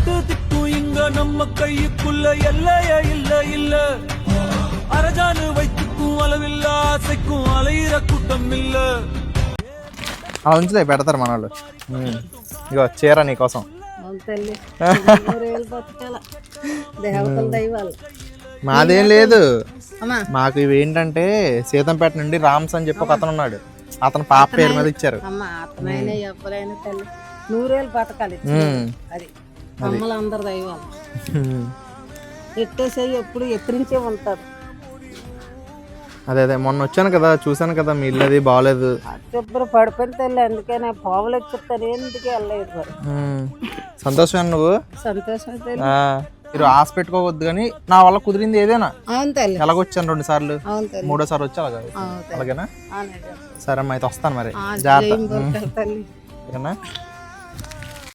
எட்டு திக்கும் இங்க நம்ம கைக்குள்ள எல்லைய இல்ல இல்ல அரஜானு வைத்துக்கும் அளவில்ல ஆசைக்கும் அலையிற கூட்டம் இல்ல. అలా ఉంచుతాయి పెడతారు మన వాళ్ళు. ఇగో చీర నీకోసం. మాదేం లేదు, మాకు ఇవి ఏంటంటే సీతంపేట నుండి రామ్స్ అని చెప్పి ఒక అతను ఉన్నాడు, అతను పాప పేరు మీద ఇచ్చారు. నూరేళ్ళు బతకాలి. అది అమ్మలు అందరు దైవాలు ఎట్టేసేయి ఎప్పుడు ఎత్తిరించే ఉంటారు. అదే అదే మొన్న వచ్చాను కదా, చూసాను కదా మీ ఇల్లు అది బాగలేదు. చెప్పరు పడిపోయిన తల్లి, అందుకే నేను పావులు చెప్తాను, ఎందుకే వెళ్ళలేదు మరి. సంతోషం నువ్వు. సంతోషం మీరు ఆశ పెట్టుకోవద్దు, కానీ నా వల్ల కుదిరింది ఏదైనా. అవును తల్లి. ఎలాగొచ్చాను 2 సార్లు, 3వ సారి వచ్చా అలాగా. అలాగేనా? సరే అమ్మా, అయితే వస్తాను మరి. జాగ్రత్త.